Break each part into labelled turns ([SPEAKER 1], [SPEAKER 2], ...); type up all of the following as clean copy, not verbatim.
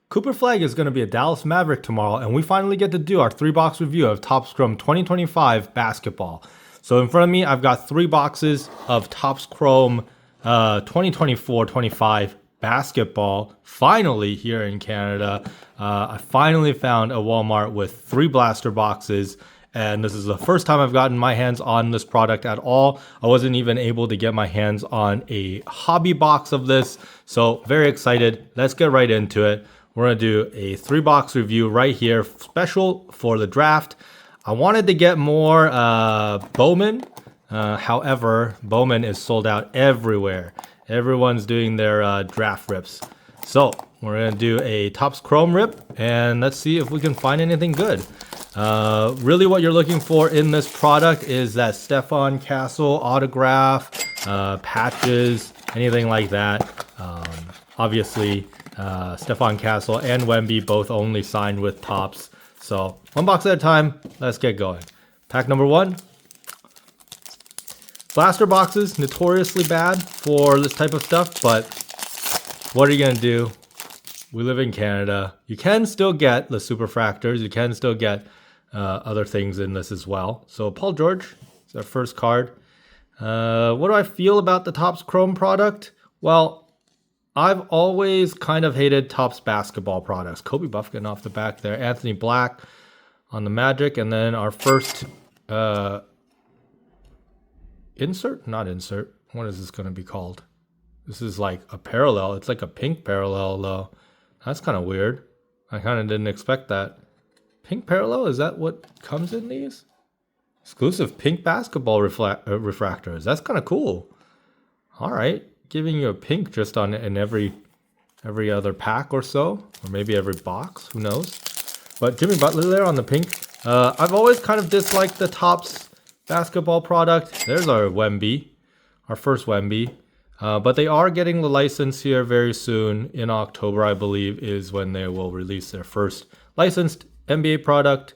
[SPEAKER 1] Cooper Flag is going to be a Dallas Maverick tomorrow, and we finally get to do our 3-box review of Topps Chrome 2025 basketball. So in front of me, I've got 3 boxes of Topps Chrome 2024-25 basketball. Finally, here in Canada, I finally found a Walmart with 3 blaster boxes. And this is the first time I've gotten my hands on this product at all. I wasn't even able to get my hands on a hobby box of this. So very excited. Let's get right into it. We're going to do a 3-box review right here, special for the draft. I wanted to get more Bowman. However, Bowman is sold out everywhere. Everyone's doing their draft rips. So we're going to do a Topps Chrome rip, and let's see if we can find anything good. Really what you're looking for in this product is that Stephon Castle autograph, patches, anything like that. Obviously, Stephon Castle and Wemby both only signed with Topps. So 1 box at a time, let's get going. Pack number 1. Blaster boxes, notoriously bad for this type of stuff, but what are you going to do? We live in Canada. You can still get the superfractors. You can still get other things in this as well. So Paul George is our first card. What do I feel about the Topps Chrome product? Well, I've always kind of hated Topps basketball products. Kobe Buffkin off the back there. Anthony Black on the Magic. And then our first insert? Not insert. What is this going to be called? This is like a parallel. It's like a pink parallel though. That's kind of weird. I kind of didn't expect that. Pink parallel? Is that what comes in these? Exclusive pink basketball refractors. That's kind of cool. All right. Giving you a pink just on in every other pack or so. Or maybe every box. Who knows? But Jimmy Butler there on the pink. I've always kind of disliked the Topps basketball product. There's our Wemby. Our first Wemby. But they are getting the license here very soon. In October, I believe, is when they will release their first licensed NBA product.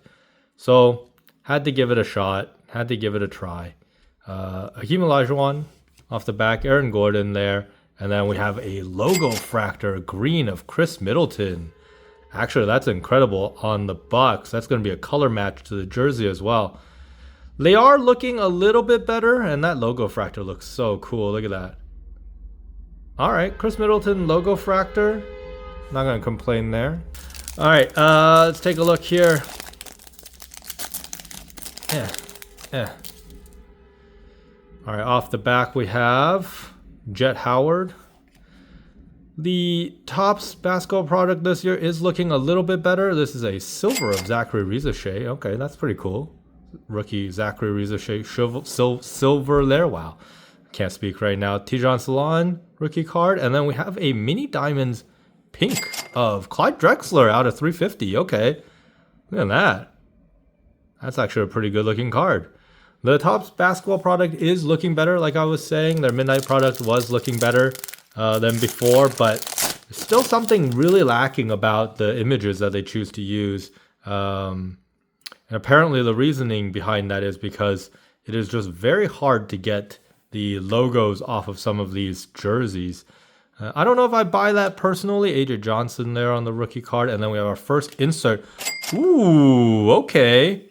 [SPEAKER 1] So, had to give it a shot. Had to give it a try. Hakeem Olajuwon off the back. Aaron Gordon there. And then we have a logo fractor green of Chris Middleton. Actually, that's incredible on the Bucks. That's going to be a color match to the jersey as well. They are looking a little bit better. And that logo fractor looks so cool. Look at that. All right, Chris Middleton logo fractor. Not gonna complain there. All right, let's take a look here. Yeah. All right, off the back we have Jet Howard. The Topps basketball product this year is looking a little bit better. This is a silver of Zachary Rizichet. Okay, that's pretty cool. Rookie Zachary Rizichet silver there. Wow. Can't speak right now. Tijon Salon rookie card. And then we have a mini diamonds pink of Clyde Drexler out of 350. Okay. Look at that. That's actually a pretty good looking card. The Topps basketball product is looking better. Like I was saying, their midnight product was looking better than before. But there's still something really lacking about the images that they choose to use. And apparently the reasoning behind that is because it is just very hard to get the logos off of some of these jerseys. I don't know if I buy that personally. AJ Johnson there on the rookie card. And then we have our first insert. Ooh, okay.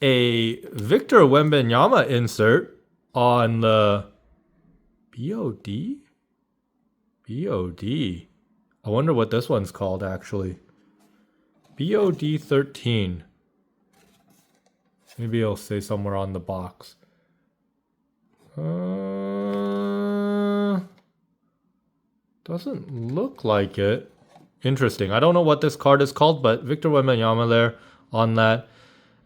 [SPEAKER 1] A Victor Wembanyama insert on the BOD? BOD. I wonder what this one's called actually. BOD 13. Maybe it'll say somewhere on the box. Doesn't look like it. Interesting. I don't know what this card is called, but Victor Wembanyama there on that.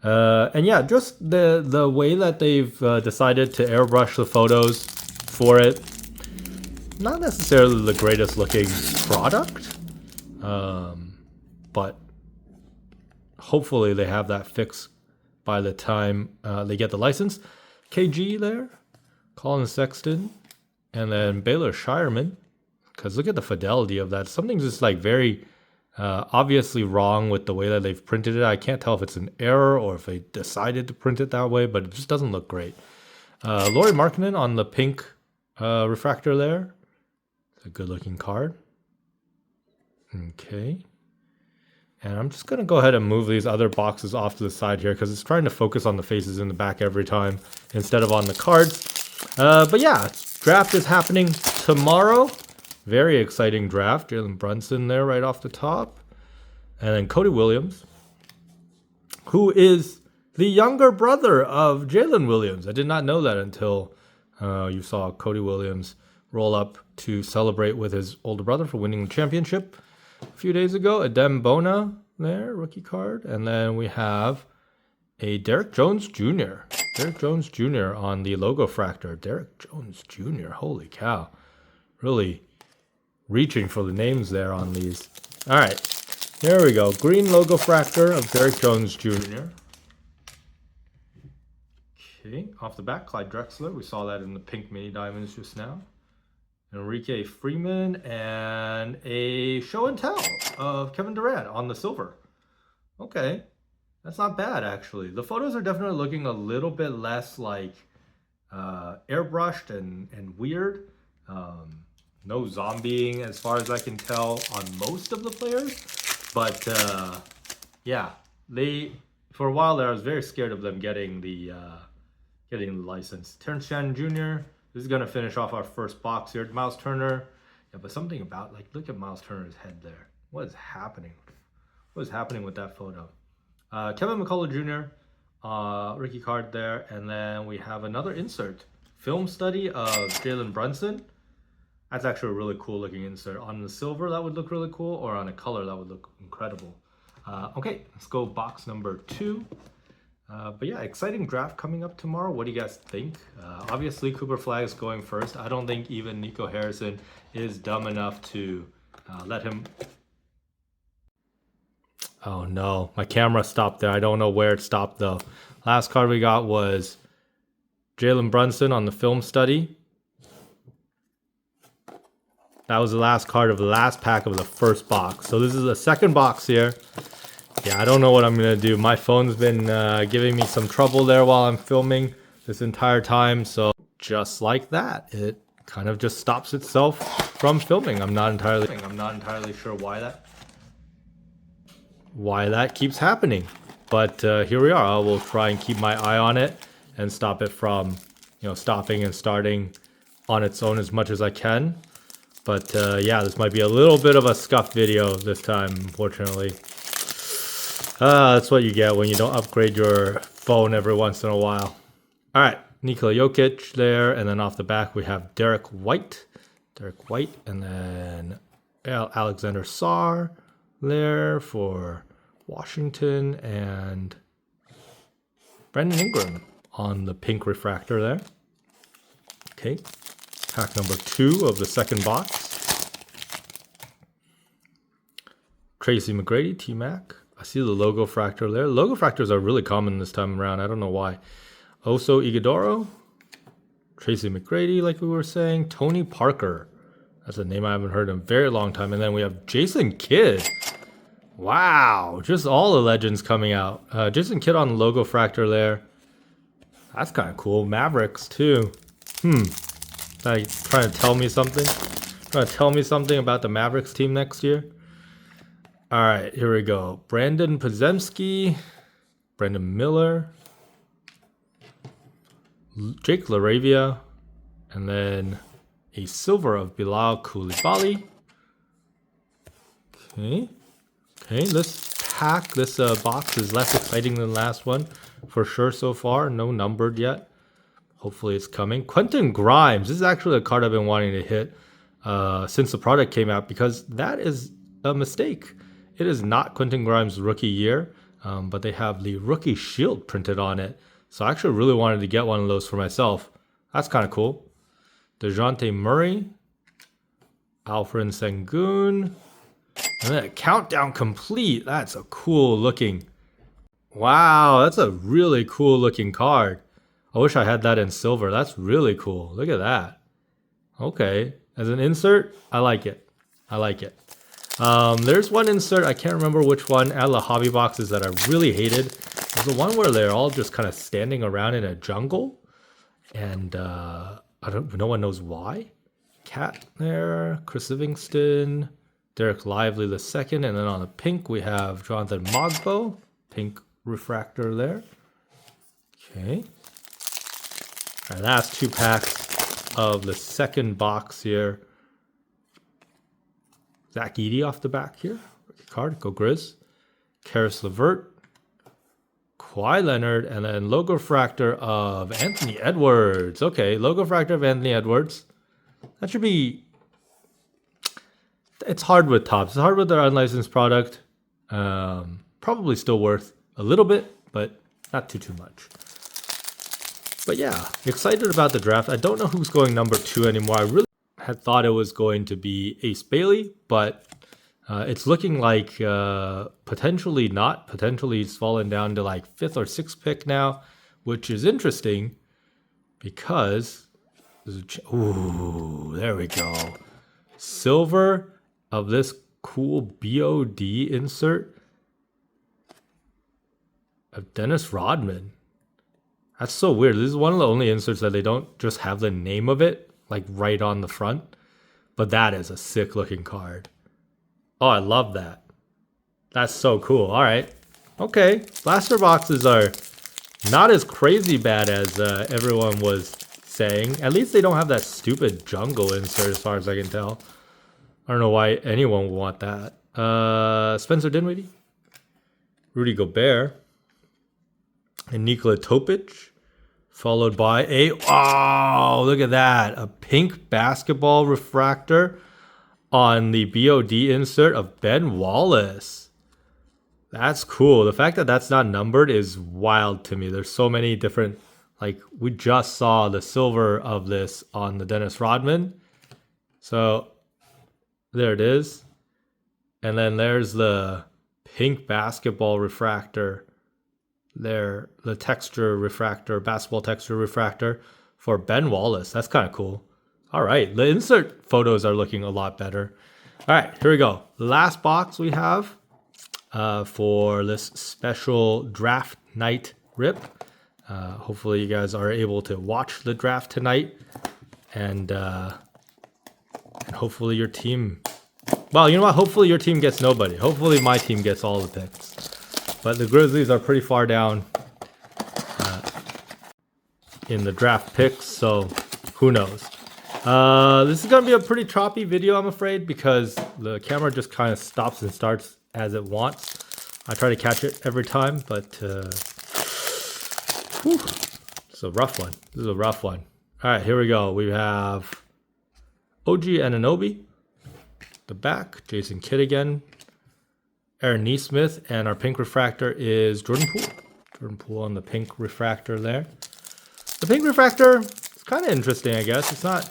[SPEAKER 1] And yeah, just the way that they've decided to airbrush the photos for it. Not necessarily the greatest looking product, but hopefully they have that fixed by the time they get the license. KG there. Colin Sexton, and then Baylor Shireman. Because look at the fidelity of that. Something's just like very obviously wrong with the way that they've printed it. I can't tell if it's an error or if they decided to print it that way, but it just doesn't look great. Lauri Markkanen on the pink refractor there. It's a good looking card. Okay. And I'm just going to go ahead and move these other boxes off to the side here because it's trying to focus on the faces in the back every time instead of on the cards. But yeah, draft is happening tomorrow. Very exciting draft. Jalen Brunson there right off the top. And then Cody Williams, who is the younger brother of Jalen Williams. I did not know that until you saw Cody Williams roll up to celebrate with his older brother for winning the championship a few days ago. Adem Bona there, rookie card. And then we have a Derek Jones Jr. Derek Jones Jr. on the logo fractor. Derek Jones Jr. Holy cow. Really reaching for the names there on these. All right. There we go. Green logo fractor of Derek Jones Jr. Okay. Off the back, Clyde Drexler. We saw that in the pink mini diamonds just now. Enrique Freeman, and a show and tell of Kevin Durant on the silver. Okay, that's not bad actually. The photos are definitely looking a little bit less like airbrushed and weird. No zombieing as far as I can tell on most of the players. But yeah, for a while there I was very scared of them getting the license. Terrence Shannon Jr. This is going to finish off our first box here. Miles Turner. Yeah, but something about, like, look at Miles Turner's head there. What is happening? What is happening with that photo? Kevin McCullough Jr., rookie card there. And then we have another insert. Film study of Jalen Brunson. That's actually a really cool looking insert. On the silver, that would look really cool. Or on a color, that would look incredible. Okay, let's go box number 2. But yeah, exciting draft coming up tomorrow. What do you guys think? Obviously, Cooper Flag is going first. I don't think even Nico Harrison is dumb enough to let him... Oh no, my camera stopped there. I don't know where it stopped though. Last card we got was Jalen Brunson on the film study. That was the last card of the last pack of the first box. So this is the second box here. Yeah, I don't know what I'm going to do. My phone's been giving me some trouble there while I'm filming this entire time. So just like that, it kind of just stops itself from filming. I'm not entirely sure why that keeps happening. But here we are. I will try and keep my eye on it and stop it from, stopping and starting on its own as much as I can. But yeah, this might be a little bit of a scuffed video this time, unfortunately. That's what you get when you don't upgrade your phone every once in a while. All right, Nikola Jokic there, and then off the back we have Derek White, and then Alexander Sarr there for Washington, and Brandon Ingram on the pink refractor there. Okay, pack number 2 of the second box. Tracy McGrady, T-Mac. I see the logo fractor there. Logo fractors are really common this time around. I don't know why. Oso Ighodaro. Tracy McGrady, like we were saying. Tony Parker. That's a name I haven't heard in a very long time. And then we have Jason Kidd. Wow. Just all the legends coming out. Jason Kidd on the logo fractor there. That's kind of cool. Mavericks, too. Trying to tell me something? Trying to tell me something about the Mavericks team next year? All right, here we go. Brandon Podziemski, Brandon Miller, Jake LaRavia, and then a silver of Bilal Coulibaly. Okay, this box is less exciting than the last one for sure so far. No numbered yet. Hopefully it's coming. Quentin Grimes. This is actually a card I've been wanting to hit since the product came out because that is a mistake. It is not Quentin Grimes' rookie year, but they have the rookie shield printed on it. So I actually really wanted to get one of those for myself. That's kind of cool. DeJounte Murray, Alfred Sengun, and then a countdown complete. That's a cool looking. Wow, that's a really cool looking card. I wish I had that in silver. That's really cool. Look at that. Okay, as an insert, I like it. There's one insert, I can't remember which one, out of the hobby boxes that I really hated. There's the one where they're all just kind of standing around in a jungle. And no one knows why. Cat there, Chris Livingston, Derek Lively the second. And then on the pink, we have Jonathan Mogbo. Pink refractor there. Okay. All right, last 2 packs of the second box here. Zach Edey off the back here. Card, go Grizz. Karis LeVert. Kawhi Leonard, and then logo fractor of Anthony Edwards. Okay, logo fractor of Anthony Edwards. That should be... It's hard with Topps. It's hard with their unlicensed product. Probably still worth a little bit, but not too much. But yeah, excited about the draft. I don't know who's going number 2 anymore. I really had thought it was going to be Ace Bailey, but it's looking like potentially not. Potentially it's fallen down to like 5th or 6th pick now, which is interesting because ooh, there we go. Silver of this cool BOD insert of Dennis Rodman. That's so weird. This is one of the only inserts that they don't just have the name of it like right on the front, but that is a sick looking card. Oh, I love that. That's so cool. All right. Okay. Blaster boxes are not as crazy bad as everyone was saying. At least they don't have that stupid jungle insert as far as I can tell. I don't know why anyone would want that. Spencer Dinwiddie. Rudy Gobert. And Nikola Topic. Followed by a... Oh, look at that. A pink basketball refractor on the BOD insert of Ben Wallace. That's cool. The fact that that's not numbered is wild to me. There's so many different, like we just saw the silver of this on the Dennis Rodman. So there it is. And then there's the pink basketball refractor there, the texture refractor, basketball texture refractor for Ben Wallace. That's kind of cool. All right, the insert photos are looking a lot better. All right, here we go. Last box we have for this special draft night rip. Hopefully you guys are able to watch the draft tonight, and hopefully your team... Well, you know what? Hopefully your team gets nobody. Hopefully my team gets all the picks. But the Grizzlies are pretty far down in the draft picks, so who knows? This is going to be a pretty choppy video, I'm afraid, because the camera just kind of stops and starts as it wants. I try to catch it every time, but it's a rough one. This is a rough one. All right, here we go. We have OG Anunoby, the back, Jason Kidd again, Aaron Nesmith, and our pink refractor is Jordan Poole. Jordan Poole on the pink refractor there. The pink refractor is kind of interesting, I guess. It's not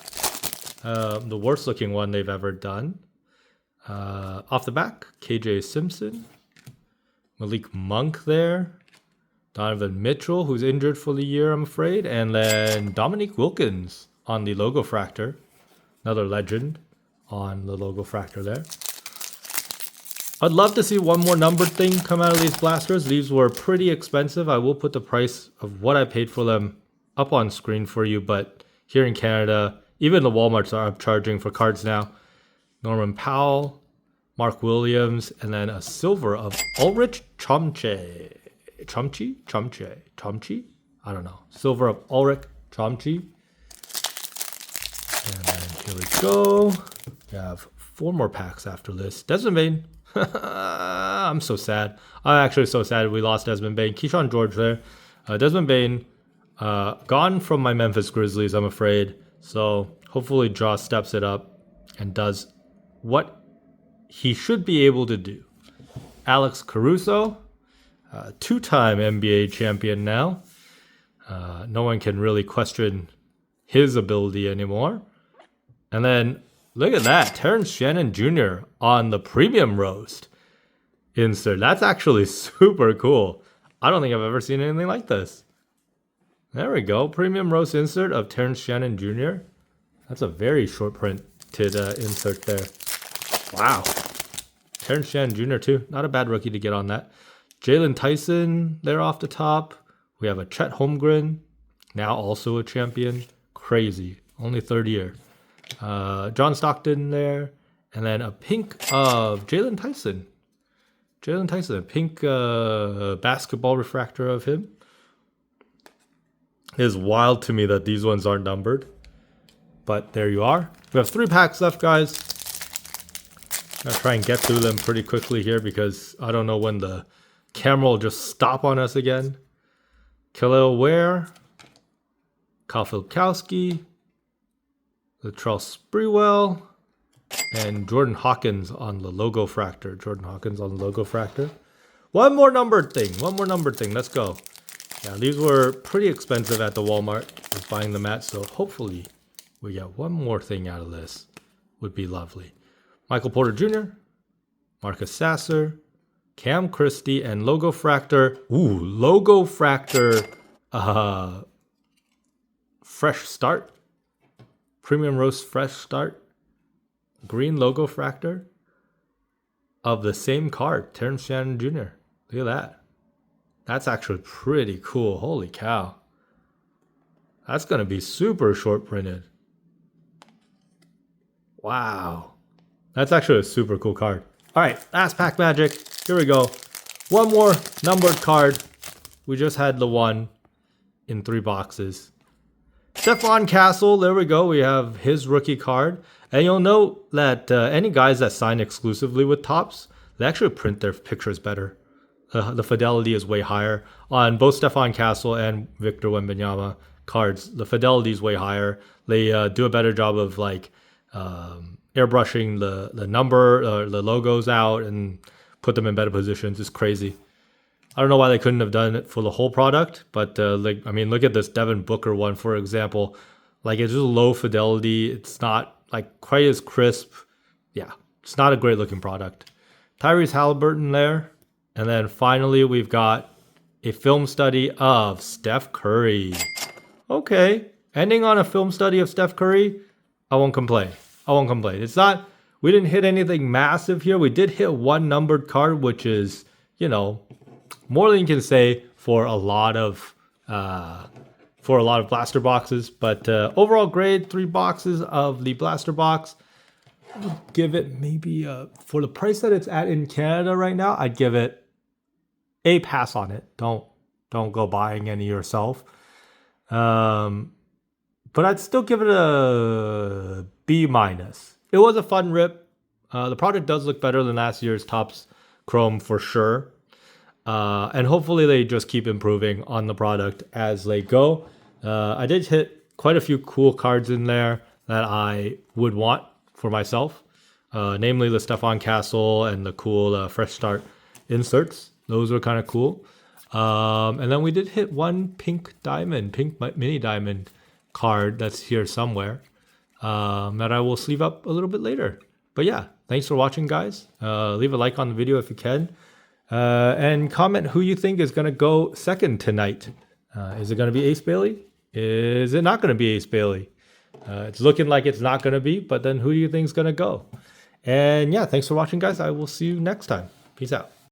[SPEAKER 1] the worst looking one they've ever done. Off the back, KJ Simpson, Malik Monk there, Donovan Mitchell, who's injured for the year, I'm afraid, and then Dominique Wilkins on the logo fractor, another legend on the logo fractor there. I'd love to see one more numbered thing come out of these blasters. These were pretty expensive. I will put the price of what I paid for them up on screen for you, but here in Canada, even the Walmarts are upcharging for cards now. Norman Powell, Mark Williams, and then a silver of Ulrich Chomche. Chomche? I don't know. Silver of Ulrich Chomche. And then here we go. We have 4 more packs after this. Desmond Bain. I'm so sad. I'm actually so sad we lost Desmond Bain. Keyshawn George there. Desmond Bain gone from my Memphis Grizzlies, I'm afraid. So hopefully Jaw steps it up and does what he should be able to do. Alex Caruso, 2-time NBA champion now. No one can really question his ability anymore. And then look at that, Terrence Shannon Jr. on the premium roast insert. That's actually super cool. I don't think I've ever seen anything like this. There we go, premium roast insert of Terrence Shannon Jr. That's a very short printed insert there. Wow. Terrence Shannon Jr. too. Not a bad rookie to get on that. Jalen Tyson there off the top. We have a Chet Holmgren, now also a champion. Crazy. Only third year. John Stockton there. And then a pink of Jalen Tyson. Jalen Tyson, a pink basketball refractor of him. It is wild to me that these ones aren't numbered. But there you are. We have 3 packs left, guys. I'm gonna try and get through them pretty quickly here because I don't know when the camera will just stop on us again. Khalil Ware, Kyle Filkowski, Latrell Sprewell, and Jordan Hawkins on the logo fractor. Jordan Hawkins on the logo fractor. One more numbered thing. Let's go. Yeah, these were pretty expensive at the Walmart. I was buying them at, so hopefully we get one more thing out of this. Would be lovely. Michael Porter Jr., Marcus Sasser, Cam Christie, and Logo Fractor. Ooh, Logo Fractor. Fresh Start. Premium Roast Fresh Start. Green Logo Fractor. Of the same card, Terrence Shannon Jr. Look at that. That's actually pretty cool. Holy cow. That's going to be super short printed. Wow. That's actually a super cool card. All right, last pack magic. Here we go. One more numbered card. We just had the one in 3 boxes. Stephon Castle. There we go. We have his rookie card. And you'll note that any guys that sign exclusively with Topps, they actually print their pictures better. The fidelity is way higher. On both Stephon Castle and Victor Wembanyama cards, the fidelity is way higher. They do a better job of like airbrushing the number, the logos out and put them in better positions. It's crazy. I don't know why they couldn't have done it for the whole product, but like, I mean, look at this Devin Booker one, for example. Like, it's just low fidelity. It's not like quite as crisp. Yeah, it's not a great looking product. Tyrese Halliburton there. And then finally, we've got a film study of Steph Curry. Okay, ending on a film study of Steph Curry, I won't complain. It's not, we didn't hit anything massive here. We did hit one numbered card, which is, you know, more than you can say for a lot of blaster boxes. But overall grade, 3 boxes of the blaster box. I would give it maybe for the price that it's at in Canada right now, I'd give it a pass on it. Don't go buying any yourself. But I'd still give it a B-. It was a fun rip. The product does look better than last year's Topps Chrome for sure. And hopefully they just keep improving on the product as they go. I did hit quite a few cool cards in there that I would want for myself. Namely the Stephon Castle and the cool Fresh Start inserts. Those were kind of cool. And then we did hit one pink mini diamond card that's here somewhere that I will sleeve up a little bit later. But yeah, thanks for watching, guys. Leave a like on the video if you can. And comment who you think is going to go second tonight. Is it going to be Ace Bailey? Is it not going to be Ace Bailey? It's looking like it's not going to be, but then who do you think is going to go? And yeah, thanks for watching, guys. I will see you next time. Peace out.